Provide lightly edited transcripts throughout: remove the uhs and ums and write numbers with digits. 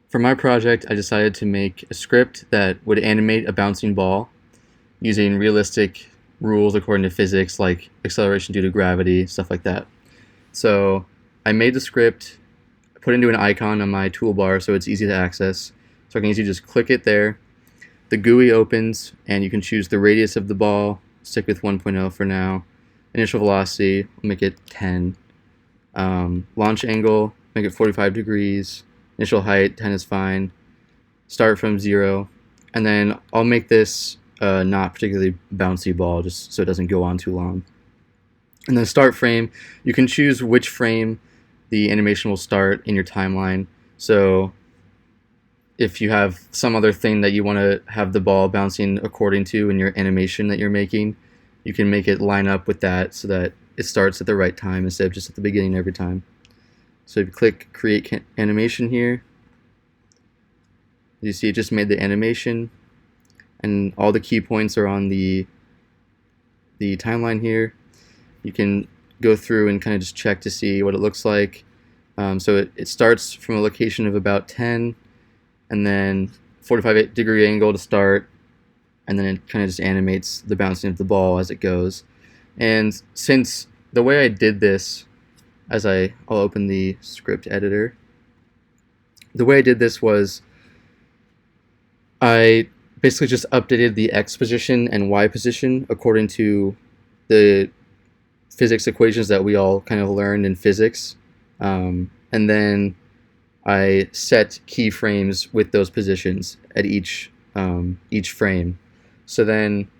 For my project, I decided to make a script that would animate a bouncing ball using realistic rules according to physics, like acceleration due to gravity, stuff like that. So I made the script, put it into an icon on my toolbar so it's easy to access. So I can easily just click it there. The GUI opens, and you can choose the radius of the ball. Stick with 1.0 for now. Initial velocity, we'll make it 10. Launch angle, make it 45 degrees. Initial height, 10 is fine. Start from 0. And then I'll make this not particularly bouncy ball, just so it doesn't go on too long. And then start frame, you can choose which frame the animation will start in your timeline. So if you have some other thing that you want to have the ball bouncing according to in your animation that you're making, you can make it line up with that so that it starts at the right time instead of just at the beginning every time. So if you click create animation here, you see it just made the animation, and all the key points are on the timeline here. You can go through and kind of just check to see what it looks like. So it starts from a location of about 10, and then 45-degree angle to start, and then it kind of just animates the bouncing of the ball as it goes. And since the way I did this, I'll open the script editor. The way I did this was I basically just updated the X position and Y position according to the physics equations that we all kind of learned in physics. And then I set keyframes with those positions at each frame. So then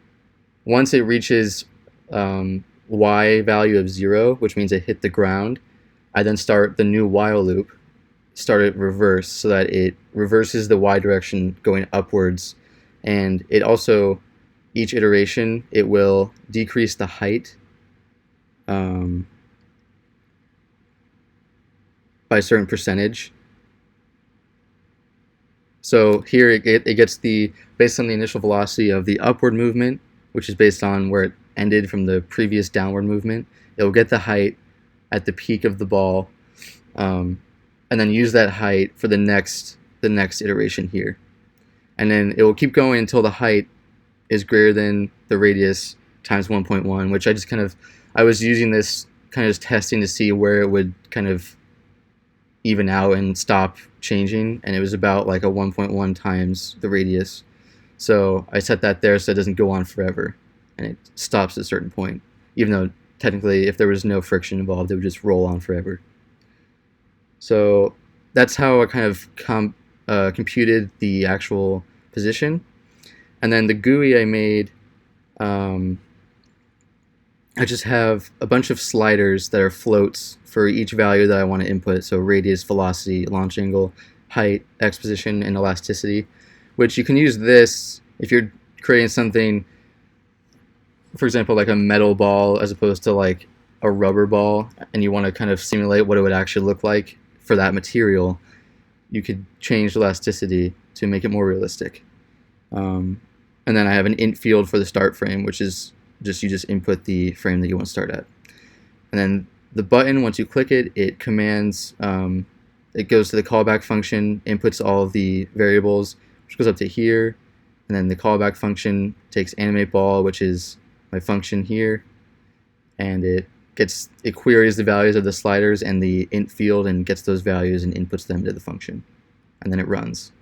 once it reaches Y value of 0, which means it hit the ground, I then start the new while loop, start it reverse so that it reverses the Y direction going upwards. And it also, each iteration, it will decrease the height by a certain percentage. So here it gets based on the initial velocity of the upward movement, which is based on where it ended from the previous downward movement. It will get the height at the peak of the ball, and then use that height for the next iteration here. And then it will keep going until the height is greater than the radius times 1.1, which I was using this kind of just testing to see where it would kind of even out and stop changing, and it was about like a 1.1 times the radius. So I set that there so it doesn't go on forever, and it stops at a certain point, even though technically if there was no friction involved, it would just roll on forever. So that's how I kind of computed the actual position. And then the GUI I made, I just have a bunch of sliders that are floats for each value that I want to input. So radius, velocity, launch angle, height, X position, and elasticity, which you can use this if you're creating something, for example, like a metal ball as opposed to like a rubber ball, and you want to kind of simulate what it would actually look like for that material. You could change elasticity to make it more realistic. And then I have an int field for the start frame, which is you just input the frame that you want to start at. And then the button, once you click it, it commands, it goes to the callback function, inputs all of the variables, which goes up to here, and then the callback function takes animate ball, which is my function here, and it queries the values of the sliders and the int field and gets those values and inputs them to the function, and then it runs.